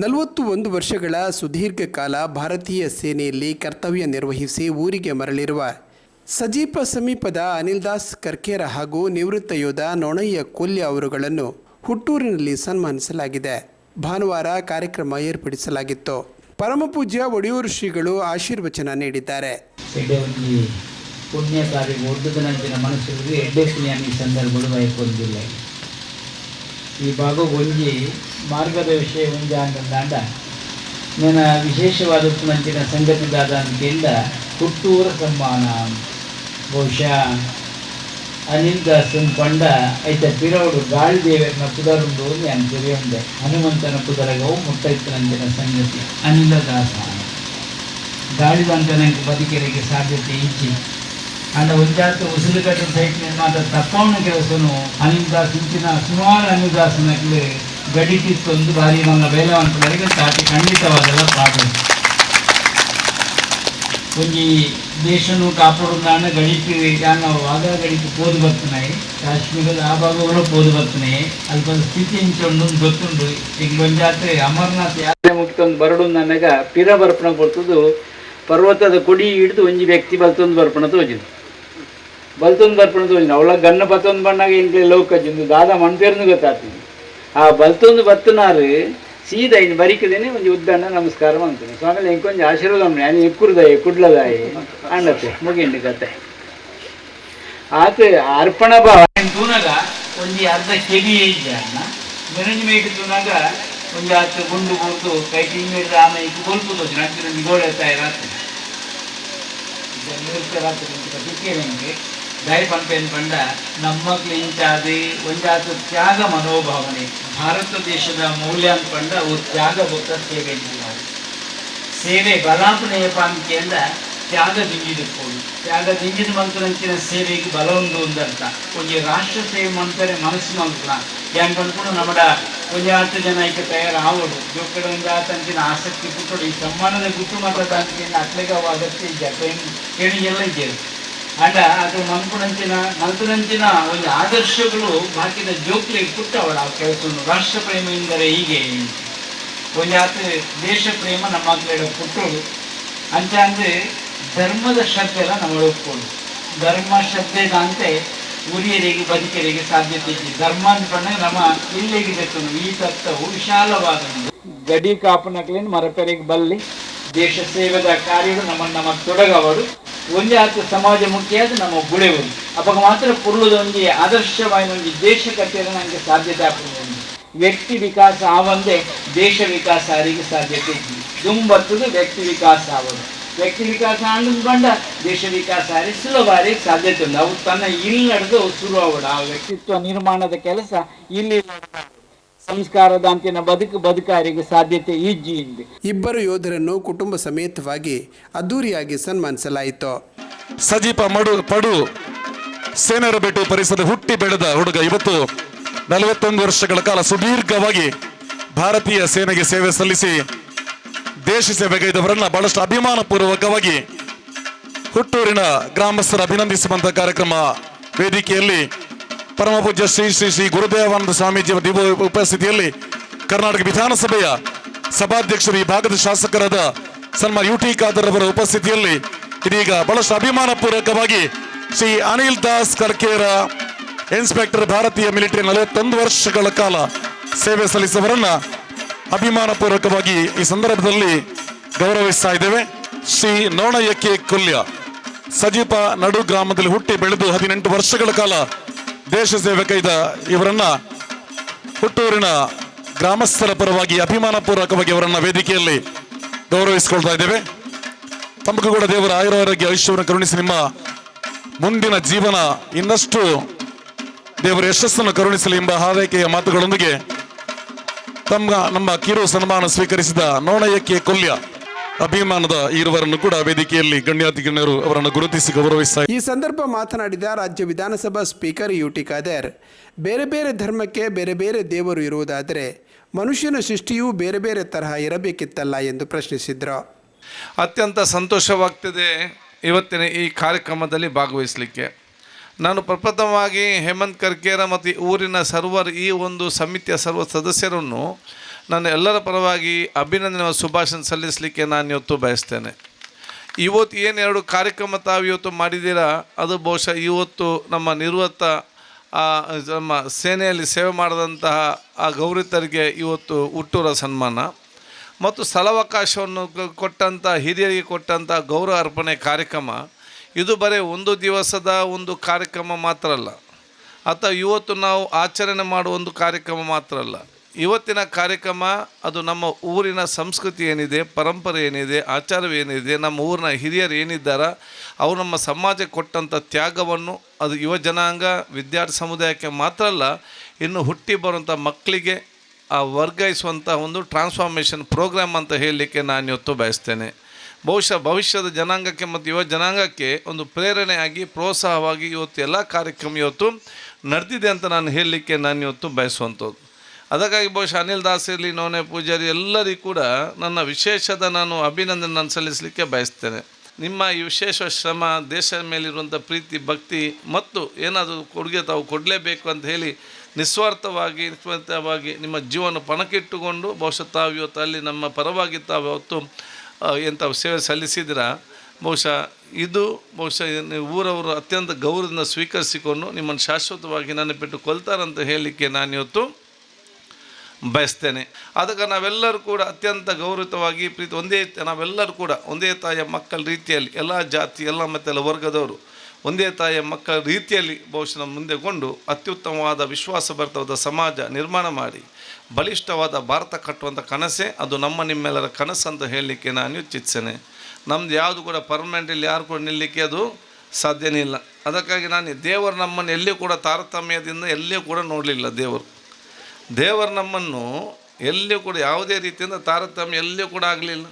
41 ವರ್ಷಗಳ ಸುದೀರ್ಘ ಕಾಲ ಭಾರತೀಯ ಸೇನೆಯಲ್ಲಿ ಕರ್ತವ್ಯ ನಿರ್ವಹಿಸಿ ಊರಿಗೆ ಮರಳಿರುವ ಸಜೀಪ ಸಮೀಪದ ಅನಿಲ್ ದಾಸ್ ಕರ್ಕೇರ ಹಾಗೂ ನಿವೃತ್ತ ಯೋಧ ನೋಣಯ್ಯ ಕೊಲ್ಯ ಅವರುಗಳನ್ನು ಹುಟ್ಟೂರಿನಲ್ಲಿ ಸನ್ಮಾನಿಸಲಾಗಿದೆ. ಭಾನುವಾರ ಕಾರ್ಯಕ್ರಮ ಏರ್ಪಡಿಸಲಾಗಿತ್ತು. ಪರಮಪೂಜ್ಯ ಒಡೆಯೂರು ಶ್ರೀಗಳು ಆಶೀರ್ವಚನ ನೀಡಿದ್ದಾರೆ. ಪುಣ್ಯಕಾರಿ ಒಡ್ಡದನಂಚಿನ ಮನಸ್ಸುಗಳಿಗೆ ಎಡ್ಡೆ ಪುಣ್ಯ ಈ ಸಂದರ್ಭಗಳು ಹೊಂದಿಲ್ಲ. ಈ ಭಾಗ ಒಂಜಿ ಮಾರ್ಗದ ವಿಷಯ ಒಂಜಿ ಅಂದಂಡ ನನ್ನ ವಿಶೇಷವಾದ ನಂಚಿನ ಸಂಗತಿದಾದ ಅಂತೆಲ್ಲ ಹುಟ್ಟೂರ ಸಮ್ಮಾನ ಬಹುಶಃ ಅನಿಲ್ ದಾಸ್ ಪಂಡ ಐತ ಪಿರವಡು ಗಾಳಿ ದೇವರನ್ನ ಪುದರುಂಡು ನಾನು ತಿಳಿಯೊಂದೆ ಹನುಮಂತನ ಪುದರಗವು ಮುಟ್ಟೈತನಂಚಿನ ಸಂಗತಿ ಅನಿಲ ದಾಸ ಗಾಳಿ ಬಂತ ನನಗೆ ಬದುಕಿರಿಗೆ ಸಾಧ್ಯತೆ ಇಚ್ಚಿ ಅಂಡ ಒಂಜಾತು ಉಸಿರುಗಟ್ಟು ಸೈಟ್ ನಿರ್ಮಾತ ತಪ್ಪವನ್ನ ಕೆಲಸನು ಅನಿಲ್ ದಾಸ್ ಇಂಚಿನ ಸುಮಾರು ಅನಿಲ್ ದಾಸನಕ್ಕೆ ಗಡಿಟಿತ್ತೊಂದು ಬಾರಿ ನಮ್ಮ ಬೇಲವಂತರಿಗೆ ತಾಟಿ ಖಂಡಿತವಾದೆಲ್ಲ ಪಾಠ ಒಂಜಿ ದೇಶನು ಕಾಪಾಡುದಾನ ಗಡಿಪಿ ನಾವು ಆಗ ಗಡಿಪಿ ಪೋದು ಬರ್ತನಾಯಿ ಕಾಶ್ಮೀರದ ಆ ಭಾಗಗಳು ಪೋದು ಬರ್ತನಾಯಿ ಅಲ್ಪ ಸ್ಥಿತಿ ಇಂಚೊಂಡು ಗೊತ್ತುಂಡು ಈಗ ಒಂಜಾತ್ರೆ ಅಮರನಾಥ್ ಯಾತ್ರೆ ಮುಗಿತೊಂದು ಬರಡು ನನಗ ಪಿರ ಬರ್ಪಣ ಕೊಡ್ತದು ಪರ್ವತದ ಕೊಡಿ ಹಿಡಿದು ಒಂಜಿ ವ್ಯಕ್ತಿ ಬಲ್ತೊಂದು ಬರ್ಪಣ ತೋಜಿದ್ದು ಬಲ್ತೊಂದು ಬರ್ಪಣ ತೋಜಿನ ಅವಳ ಗನ್ನ ಬತ್ತೊಂದು ಬಣ್ಣಾಗ ಇಂಕ್ಲೆ ಲೌಕಜ್ಜಿಂದು ದಾದ ಮಣ್ಪೇರ್ನು ಗೊತ್ತಾಗ್ತದೆ. ಆ ಬಲ್ತೊಂದು ಬತ್ತನಾರು ಸೀದಾ ಇನ್ನು ಬರಿಕದೇನೆ ಒಂದು ಉದ್ದಣ್ಣ ನಮಸ್ಕಾರ ಅಂತಾನೆ ಸ್ವಾಮಿ ಇಂಕೊಂಚ ಆಶೀರ್ವಾದ ನಾನು ಎಕ್ಕುರ್ದಾಯಿ ಕುಡ್ಲದಾಯಿ ಅಂಡತ್ತೆ ಮುಗಿಂಡು ಕತೆ ಆತ ಅರ್ಪಣ ಭಾವ ತೂನಾಗ ಒಂದು ಅರ್ಧ ಕೆಡಿ ಅನ್ನ ಮೆರಂಜ್ ತೂನಾಗ ಒಂದು ಹತ್ತು ಗುಂಡು ಕೂತು ಕೈ ತಿಂಗಳು ಆಮೇಲೆ ಇದು ಗೋಲ್ಪುದು ನಂತರ ನಿಗೋಳೆ ರಾತ್ರಿ ರಾತ್ರಿ ದಾಯಿ ಪಂಪೇನು ಪಂಡ ನಮ್ಮಕ್ಳು ಇಂಚಾದಿ ಒಂದಾತು ತ್ಯಾಗ ಮನೋಭಾವನೆ ಭಾರತ ದೇಶದ ಮೌಲ್ಯ ಪಂಡ ಅವು ತ್ಯಾಗ ಬೊತ್ತ ಸೇವೆ ಸೇವೆ ಬಲಾಪಣೆಯಪ್ಪ ಅಂತೆಲ್ಲ ತ್ಯಾಗ ದಿಂಜಿದಕ್ಕೋದು ತ್ಯಾಗ ದಿಂಜಿದ ಮಂತ್ರಂಚಿನ ಸೇವೆಗೆ ಬಲ ಒಂದಂತ ಒಂದು ರಾಷ್ಟ್ರ ಸೇವೆ ಮಾಡ್ತಾರೆ ಮನಸ್ಸು ಮಂತ್ರ ಹೆಂಗ್ ಅನ್ಕೊಂಡು ನಮ್ಮ ಒಂದು 10 ಜನ ಈಗ ತಯಾರಾಗೋದು ಜೋಕಡೆ ಒಂದು ಆತಂಕಿನ ಆಸಕ್ತಿ ಕೊಟ್ಟೋಡು ಈ ಸಮ್ಮಾನದ ಗುಟ್ಟು ಮಾತಾಡ ಅಂತಿನ ಅತ್ಲೆಗೆ ಅವು ಅಗತ್ಯ ಇದೆ ಕೇಳಿಗೆಲ್ಲ ಇದ್ದೇವೆ ಅಂಡ ಅದು ಮಂಕುನಂಚಿನ ಒಂದು ಆದರ್ಶಗಳು ಬಾಕಿದ ಜೋಕ್ಲಿಗೆ ಪುಟ್ಟವಳ ಆ ಕೆಲಸವನ್ನು ರಾಷ್ಟ್ರ ಪ್ರೇಮ ಎಂದರೆ ಹೀಗೆ ಒಂದು ಆತ ದೇಶ ಪ್ರೇಮ ನಮ್ಮ ಮಕ್ಕಳ ಪುಟ್ಟೋಳು ಅಂಚ ಅಂದ್ರೆ ಧರ್ಮದ ಶ್ರದ್ಧೆಲ್ಲ ನಾವು ಒಪ್ಕೊಳ್ಳು ಧರ್ಮ ಶ್ರದ್ಧೆದ ಅಂತೆ ಉರಿಯರಿಗೆ ಬದುಕರಿಗೆ ಸಾಧ್ಯತೆ ಇದೆ. ಧರ್ಮ ಅಂದ್ಕೊಂಡ ನಮ್ಮ ಇಲ್ಲಿಗೆ ತೆತ್ತು ಈ ತತ್ವವು ವಿಶಾಲವಾದ ಗಡಿ ಕಾಪನಕ್ಲೇನು ಮರಪೆರಿಗೆ ಬಲ್ಲಿ ದೇಶ ಸೇವೆದ ಕಾರ್ಯಗಳು ನಮ್ಮ ತೊಡಗವರು ಒಂದೇ ಆತ ಸಮಾಜ ಮುಖ್ಯ ನಮ್ಮ ಗುಳೆವರು ಅವಾಗ ಮಾತ್ರ ಪುರ್ಲದ ಒಂಜಿ ಆದರ್ಶವಾದ ಒಂದು ದೇಶ ಕಟ್ಟಿದ್ರೆ ನನಗೆ ಸಾಧ್ಯತೆ ಆಗ್ತದೆ. ವ್ಯಕ್ತಿ ವಿಕಾಸ ಆವಂದೇ ದೇಶ ವಿಕಾಸ ಅವರಿಗೆ ಸಾಧ್ಯತೆ ಇದ್ವಿ ದುಂಬತ್ತದು ವ್ಯಕ್ತಿ ವಿಕಾಸ ಆಗೋದು ವ್ಯಕ್ತಿ ವಿಕಾಸ ಅಂದ್ಕೊಂಡ ದೇಶ ವಿಕಾಸ ಆರಿ ಸುಲಭಾರಿ ಸಾಧ್ಯತೆ ಉಂಟು ಅವು ತನ್ನ ಇಲ್ಲಿ ನಡೆದು ಶುರು ಆಗೋದು ಆ ವ್ಯಕ್ತಿತ್ವ ನಿರ್ಮಾಣದ ಕೆಲಸ ಇಲ್ಲಿ ಸಂಸ್ಕಾರದ ಅಂತಿನ ಬದುಕಾರಿಗೆ ಸಾಧ್ಯತೆ ಇಜ್ಜಿ ಇದೆ. ಇಬ್ಬರು ಯೋಧರನ್ನು ಕುಟುಂಬ ಸಮೇತವಾಗಿ ಅದ್ದೂರಿಯಾಗಿ ಸನ್ಮಾನಿಸಲಾಯಿತು. ಸಜೀಪ ಪಡು ಸೇನರ ಬೆಟ್ಟು ಪರಿಸರ ಹುಟ್ಟಿ ಬೆಳೆದ ಹುಡುಗ ಇವತ್ತು 41 ವರ್ಷಗಳ ಕಾಲ ಸುದೀರ್ಘವಾಗಿ ಭಾರತೀಯ ಸೇನೆಗೆ ಸೇವೆ ಸಲ್ಲಿಸಿ ದೇಶ ಸೇವೆಗೈದವರನ್ನ ಬಹಳಷ್ಟು ಅಭಿಮಾನ ಪೂರ್ವಕವಾಗಿ ಹುಟ್ಟೂರಿನ ಗ್ರಾಮಸ್ಥರ ಅಭಿನಂದಿಸುವಂತಹ ಕಾರ್ಯಕ್ರಮ ವೇದಿಕೆಯಲ್ಲಿ ಪರಮಪೂಜ್ಯ ಶ್ರೀ ಶ್ರೀ ಶ್ರೀ ಗುರುದೇವಾನಂದ ಸ್ವಾಮೀಜಿಯ ದಿವ್ಯ ಉಪಸ್ಥಿತಿಯಲ್ಲಿ ಕರ್ನಾಟಕ ವಿಧಾನಸಭೆಯ ಸಭಾಧ್ಯಕ್ಷರು ಈ ಭಾಗದ ಶಾಸಕರಾದ ಸನ್ಮಾನ್ ಯು ಟಿ ಖಾದರ್ ಅವರ ಉಪಸ್ಥಿತಿಯಲ್ಲಿ ಇದೀಗ ಬಹಳಷ್ಟು ಅಭಿಮಾನ ಪೂರ್ವಕವಾಗಿ ಶ್ರೀ ಅನಿಲ್ ದಾಸ್ ಕರ್ಕೇರ ಇನ್ಸ್ಪೆಕ್ಟರ್ ಭಾರತೀಯ ಮಿಲಿಟರಿ 41 ವರ್ಷಗಳ ಕಾಲ ಸೇವೆ ಸಲ್ಲಿಸುವವರನ್ನ ಅಭಿಮಾನ ಪೂರ್ವಕವಾಗಿ ಈ ಸಂದರ್ಭದಲ್ಲಿ ಗೌರವಿಸ್ತಾ ಇದ್ದೇವೆ. ಶ್ರೀ ನೋಣಯ್ಯ ಕೊಲ್ಯ ಸಜೀಪ ನಡು ಗ್ರಾಮದಲ್ಲಿ ಹುಟ್ಟಿ ಬೆಳೆದು 18 ವರ್ಷಗಳ ಕಾಲ ದೇಶ ಸೇವೆ ಕೈದ ಇವರನ್ನ ಹುಟ್ಟೂರಿನ ಗ್ರಾಮಸ್ಥರ ಪರವಾಗಿ ಅಭಿಮಾನ ಪೂರ್ವಕವಾಗಿ ಅವರನ್ನ ವೇದಿಕೆಯಲ್ಲಿ ಗೌರವಿಸಿಕೊಳ್ತಾ ಇದ್ದೇವೆ. ತಮಗೂ ಕೂಡ ದೇವರ ಆಯುರಾರೋಗ್ಯ ಐಶ್ವರ್ಯ ಕರುಣಿಸಿ ನಿಮ್ಮ ಮುಂದಿನ ಜೀವನ ಇನ್ನಷ್ಟು ದೇವರ ಯಶಸ್ಸನ್ನು ಕರುಣಿಸಲಿ ಎಂಬ ಹಾರೈಕೆಯ ಮಾತುಗಳೊಂದಿಗೆ ನಮ್ಮ ಕಿರು ಸನ್ಮಾನ ಸ್ವೀಕರಿಸಿದ ನೋಣಯ್ಯ ಕೊಲ್ಯ ಅಭಿಮಾನದ ಇರುವರನ್ನು ಕೂಡ ವೇದಿಕೆಯಲ್ಲಿ ಗಣ್ಯಾತಿ ಗಣ್ಯರು ಅವರನ್ನು ಗುರುತಿಸಿ ಗೌರವಿಸಿದ್ದಾರೆ. ಈ ಸಂದರ್ಭ ಮಾತನಾಡಿದ ರಾಜ್ಯ ವಿಧಾನಸಭಾ ಸ್ಪೀಕರ್ ಯು ಟಿ ಖಾದರ್ ಬೇರೆ ಬೇರೆ ಧರ್ಮಕ್ಕೆ ಬೇರೆ ಬೇರೆ ದೇವರು ಇರುವುದಾದರೆ ಮನುಷ್ಯನ ಸೃಷ್ಟಿಯೂ ಬೇರೆ ಬೇರೆ ತರಹ ಇರಬೇಕಿತ್ತಲ್ಲ ಎಂದು ಪ್ರಶ್ನಿಸಿದರು. ಅತ್ಯಂತ ಸಂತೋಷವಾಗ್ತಿದೆ ಇವತ್ತಿನ ಈ ಕಾರ್ಯಕ್ರಮದಲ್ಲಿ ಭಾಗವಹಿಸಲಿಕ್ಕೆ. ನಾನು ಪ್ರಪ್ರಥಮವಾಗಿ ಹೇಮಂತ್ ಕರ್ಕೇರ ಮತ್ತು ಊರಿನ ಸರ್ವರ್ ಈ ಒಂದು ಸಮಿತಿಯ ಸರ್ವ ಸದಸ್ಯರನ್ನು ನನ್ನ ಎಲ್ಲರ ಪರವಾಗಿ ಅಭಿನಂದನೆ ಶುಭಾಶಯ ಸಲ್ಲಿಸಲಿಕ್ಕೆ ನಾನು ಇವತ್ತು ಬಯಸ್ತೇನೆ. ಇವತ್ತು ಏನು 2 ಕಾರ್ಯಕ್ರಮ ತಾವು ಇವತ್ತು ಮಾಡಿದ್ದೀರಾ, ಅದು ಬಹುಶಃ ಇವತ್ತು ನಮ್ಮ ನಿವೃತ್ತ ನಮ್ಮ ಸೇನೆಯಲ್ಲಿ ಸೇವೆ ಮಾಡಿದಂತಹ ಆ ಗೌರವಿತರಿಗೆ ಇವತ್ತು ಹುಟ್ಟೂರ ಸನ್ಮಾನ ಮತ್ತು ಸ್ಥಳಾವಕಾಶವನ್ನು ಕೊಟ್ಟಂಥ ಹಿರಿಯರಿಗೆ ಕೊಟ್ಟಂಥ ಗೌರವ ಅರ್ಪಣೆ ಕಾರ್ಯಕ್ರಮ. ಇದು ಬರೀ ಒಂದು ದಿವಸದ ಒಂದು ಕಾರ್ಯಕ್ರಮ ಮಾತ್ರ ಅಲ್ಲ, ಅಥವಾ ಇವತ್ತು ನಾವು ಆಚರಣೆ ಮಾಡುವ ಒಂದು ಕಾರ್ಯಕ್ರಮ ಮಾತ್ರ ಅಲ್ಲ. ಇವತ್ತಿನ ಕಾರ್ಯಕ್ರಮ ಅದು ನಮ್ಮ ಊರಿನ ಸಂಸ್ಕೃತಿ ಏನಿದೆ, ಪರಂಪರೆ ಏನಿದೆ, ಆಚಾರವೇನಿದೆ, ನಮ್ಮ ಊರಿನ ಹಿರಿಯರು ಏನಿದ್ದಾರೆ ಅವರು ನಮ್ಮ ಸಮಾಜಕ್ಕೆ ಕೊಟ್ಟಂಥ ತ್ಯಾಗವನ್ನು ಅದು ಯುವ ಜನಾಂಗ ವಿದ್ಯಾರ್ಥಿ ಸಮುದಾಯಕ್ಕೆ ಮಾತ್ರ ಅಲ್ಲ, ಇನ್ನು ಹುಟ್ಟಿ ಬರುವಂಥ ಮಕ್ಕಳಿಗೆ ಆ ವರ್ಗಾಯಿಸುವಂಥ ಒಂದು ಟ್ರಾನ್ಸ್ಫಾರ್ಮೇಷನ್ ಪ್ರೋಗ್ರಾಮ್ ಅಂತ ಹೇಳಲಿಕ್ಕೆ ನಾನು ಇವತ್ತು ಬಯಸ್ತೇನೆ. ಬಹುಶಃ ಭವಿಷ್ಯದ ಜನಾಂಗಕ್ಕೆ ಮತ್ತು ಯುವ ಜನಾಂಗಕ್ಕೆ ಒಂದು ಪ್ರೇರಣೆಯಾಗಿ ಪ್ರೋತ್ಸಾಹವಾಗಿ ಇವತ್ತು ಎಲ್ಲ ಕಾರ್ಯಕ್ರಮ ಇವತ್ತು ನಡೆದಿದೆ ಅಂತ ನಾನು ಹೇಳಲಿಕ್ಕೆ ನಾನು ಇವತ್ತು ಬಯಸುವಂಥದ್ದು. ಅದಕ್ಕಾಗಿ ಬಹುಶಃ ಅನಿಲ್ ದಾಸ್ ಇರಲಿ, ನವನೆ ಪೂಜಾರಿ ಎಲ್ಲರಿಗೂ ಕೂಡ ನನ್ನ ವಿಶೇಷದ ನಾನು ಅಭಿನಂದನೆ ನಾನು ಸಲ್ಲಿಸಲಿಕ್ಕೆ ಬಯಸ್ತೇನೆ. ನಿಮ್ಮ ಈ ವಿಶೇಷ ಶ್ರಮ, ದೇಶದ ಮೇಲಿರುವಂಥ ಪ್ರೀತಿ, ಭಕ್ತಿ ಮತ್ತು ಏನಾದರೂ ಕೊಡುಗೆ ತಾವು ಕೊಡಲೇಬೇಕು ಅಂತ ಹೇಳಿ ನಿಸ್ವಾರ್ಥವಾಗಿ ನಿಮ್ಮ ಜೀವನ ಪಣಕ್ಕಿಟ್ಟುಕೊಂಡು ಬಹುಶಃ ತಾವು ಇವತ್ತು ಅಲ್ಲಿ ನಮ್ಮ ಪರವಾಗಿ ತಾವು ಇವತ್ತು ಏನು ತಾವು ಸೇವೆ ಸಲ್ಲಿಸಿದ್ದೀರಾ. ಬಹುಶಃ ಊರವರು ಅತ್ಯಂತ ಗೌರವದಿಂದ ಸ್ವೀಕರಿಸಿಕೊಂಡು ನಿಮ್ಮನ್ನು ಶಾಶ್ವತವಾಗಿ ನೆನಪಿಟ್ಟು ಕೊಲ್ತಾರಂತ ಹೇಳಲಿಕ್ಕೆ ನಾನು ಇವತ್ತು ಬಯಸ್ತೇನೆ. ಅದಕ್ಕೆ ನಾವೆಲ್ಲರೂ ಕೂಡ ಅತ್ಯಂತ ಗೌರವಿತವಾಗಿ ಪ್ರೀತಿ ನಾವೆಲ್ಲರೂ ಕೂಡ ಒಂದೇ ತಾಯಿಯ ಮಕ್ಕಳ ರೀತಿಯಲ್ಲಿ ಎಲ್ಲ ಜಾತಿ ಎಲ್ಲ ಮತ್ತೆಲ್ಲ ವರ್ಗದವರು ಒಂದೇ ತಾಯಿಯ ಮಕ್ಕಳ ರೀತಿಯಲ್ಲಿ ಬಹುಶಃ ನಮ್ಮ ಮುಂದೆ ಕೊಂಡು ಅತ್ಯುತ್ತಮವಾದ ವಿಶ್ವಾಸಭರಿತವಾದ ಸಮಾಜ ನಿರ್ಮಾಣ ಮಾಡಿ ಬಲಿಷ್ಠವಾದ ಭಾರತ ಕಟ್ಟುವಂಥ ಕನಸೇ ಅದು ನಿಮ್ಮೆಲ್ಲರ ಕನಸು ಅಂತ ಹೇಳಲಿಕ್ಕೆ ನಾನು ಇಚ್ಛಿಸ್ತೇನೆ. ನಮ್ಮದು ಯಾವುದು ಕೂಡ ಪರ್ಮನೆಂಟಲ್ಲಿ ಯಾರು ಕೂಡ ನಿಲ್ಲಲಿಕ್ಕೆ ಅದು ಸಾಧ್ಯನೇ ಇಲ್ಲ. ಅದಕ್ಕಾಗಿ ನಾನು ದೇವರು ನಮ್ಮನ್ನು ಎಲ್ಲಿಯೂ ಕೂಡ ತಾರತಮ್ಯದಿಂದ ಎಲ್ಲಿಯೂ ಕೂಡ ನೋಡಲಿಲ್ಲ. ದೇವರು ನಮ್ಮನ್ನು ಎಲ್ಲಿಯೂ ಕೂಡ ಯಾವುದೇ ರೀತಿಯಿಂದ ತಾರತಮ್ಯ ಎಲ್ಲಿಯೂ ಕೂಡ ಆಗಲಿಲ್ಲ.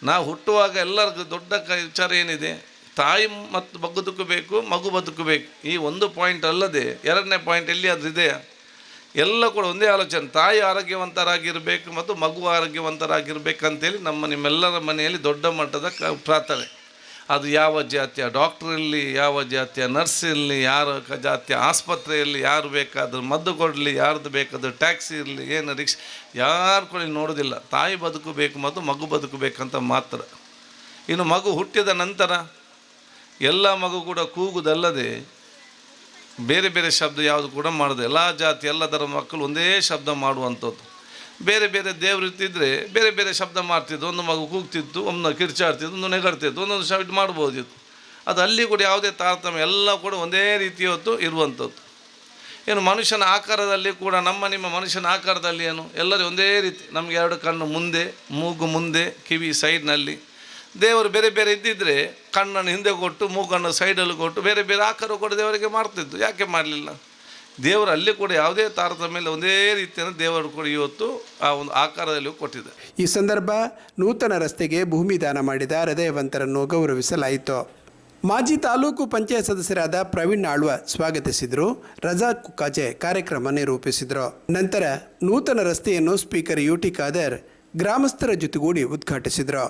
ನಾವು ಹುಟ್ಟುವಾಗ ಎಲ್ಲರಿಗೂ ದೊಡ್ಡ ವಿಚಾರ ಏನಿದೆ, ತಾಯಿ ಮತ್ತು ಬದುಕಬೇಕು, ಮಗು ಬದುಕಬೇಕು. ಈ ಒಂದು ಪಾಯಿಂಟ್ ಅಲ್ಲದೆ 2ನೇ ಪಾಯಿಂಟ್ ಎಲ್ಲಿ ಅದು ಇದೆಯಾ? ಎಲ್ಲ ಕೂಡ ಒಂದೇ ಆಲೋಚನೆ, ತಾಯಿ ಆರೋಗ್ಯವಂತರಾಗಿರಬೇಕು ಮತ್ತು ಮಗು ಆರೋಗ್ಯವಂತರಾಗಿರ್ಬೇಕಂತೇಳಿ ನಿಮ್ಮೆಲ್ಲರ ಮನೆಯಲ್ಲಿ ದೊಡ್ಡ ಮಟ್ಟದ ಪ್ರಾರ್ಥನೆ. ಅದು ಯಾವ ಜಾತಿಯ ಡಾಕ್ಟ್ರ್ ಇರಲಿ, ಯಾವ ಜಾತಿಯ ನರ್ಸ್ ಇರಲಿ, ಯಾರ ಜಾತಿಯ ಆಸ್ಪತ್ರೆಯಲ್ಲಿ ಯಾರು ಬೇಕಾದರೂ ಮದ್ದು ಕೊಡಲಿ, ಯಾರ್ದು ಬೇಕಾದರೂ ಟ್ಯಾಕ್ಸಿ ಇರಲಿ, ಏನು ರಿಕ್ಷಾ, ಯಾರು ಕೂಡ ನೋಡೋದಿಲ್ಲ. ತಾಯಿ ಬದುಕಬೇಕು ಮತ್ತು ಮಗು ಬದುಕಬೇಕಂತ ಮಾತ್ರ. ಇನ್ನು ಮಗು ಹುಟ್ಟಿದ ನಂತರ ಎಲ್ಲ ಮಗು ಕೂಡ ಕೂಗುವುದಲ್ಲದೆ ಬೇರೆ ಬೇರೆ ಶಬ್ದ ಯಾವುದು ಕೂಡ ಮಾಡೋದು. ಎಲ್ಲ ಜಾತಿ ಎಲ್ಲ ಥರ ಮಕ್ಕಳು ಒಂದೇ ಶಬ್ದ ಮಾಡುವಂಥದ್ದು. ಬೇರೆ ಬೇರೆ ದೇವರು ಇರ್ತಿದ್ರೆ ಬೇರೆ ಬೇರೆ ಶಬ್ದ ಮಾಡ್ತಿದ್ದು. ಒಂದು ಮಗು ಕೂಗ್ತಿತ್ತು, ಒಂದು ಕಿರ್ಚಾಡ್ತಿತ್ತು, ಒಂದು ನೆಗಡ್ತಿತ್ತು, ಒಂದೊಂದು ಶಬ್ದ ಮಾಡ್ಬೋದಿತ್ತು. ಅದು ಅಲ್ಲಿ ಕೂಡ ಯಾವುದೇ ತಾರತಮ್ಯ, ಎಲ್ಲ ಕೂಡ ಒಂದೇ ರೀತಿ ಹೊತ್ತು ಇರುವಂಥದ್ದು. ಏನು ಮನುಷ್ಯನ ಆಕಾರದಲ್ಲಿ ಕೂಡ ನಿಮ್ಮ ಮನುಷ್ಯನ ಆಕಾರದಲ್ಲಿ ಏನು ಎಲ್ಲರೂ ಒಂದೇ ರೀತಿ. ನಮಗೆ 2 ಕಣ್ಣು ಮುಂದೆ, ಮೂಗು ಮುಂದೆ, ಕಿವಿ ಸೈಡ್ನಲ್ಲಿ. ದೇವರು ಬೇರೆ ಬೇರೆ ಇದ್ದಿದ್ದರೆ ಕಣ್ಣನ್ನು ಹಿಂದೆ ಕೊಟ್ಟು ಮೂಗನ್ನು ಸೈಡಲ್ಲಿ ಕೊಟ್ಟು ಬೇರೆ ಬೇರೆ ಆಕಾರ ಕೂಡ ದೇವರಿಗೆ ಮಾಡ್ತಿದ್ದು. ಯಾಕೆ ಮಾಡಲಿಲ್ಲ? ದೇವರು ಅಲ್ಲಿ ಕೂಡ ಯಾವುದೇ ತಾರತಮ್ಯ ಒಂದೇ ರೀತಿಯನ್ನು ದೇವರು ಕೂಡ ಇವತ್ತು ಆ ಒಂದು ಆಕಾರದಲ್ಲಿ ಕೊಟ್ಟಿದೆ. ಈ ಸಂದರ್ಭ ನೂತನ ರಸ್ತೆಗೆ ಭೂಮಿ ದಾನ ಮಾಡಿದ ಹೃದಯವಂತರನ್ನು ಗೌರವಿಸಲಾಯಿತು. ಮಾಜಿ ತಾಲೂಕು ಪಂಚಾಯತ್ ಸದಸ್ಯರಾದ ಪ್ರವೀಣ್ ಆಳ್ವ ಸ್ವಾಗತಿಸಿದರು. ರಜಾಕ್ ಕುಕ್ಕಾಜೆ ಕಾರ್ಯಕ್ರಮ ನಿರೂಪಿಸಿದರು. ನಂತರ ನೂತನ ರಸ್ತೆಯನ್ನು ಸ್ಪೀಕರ್ ಯುಟಿ ಖಾದರ್ ಗ್ರಾಮಸ್ಥರ ಜೊತೆಗೂಡಿ ಉದ್ಘಾಟಿಸಿದರು.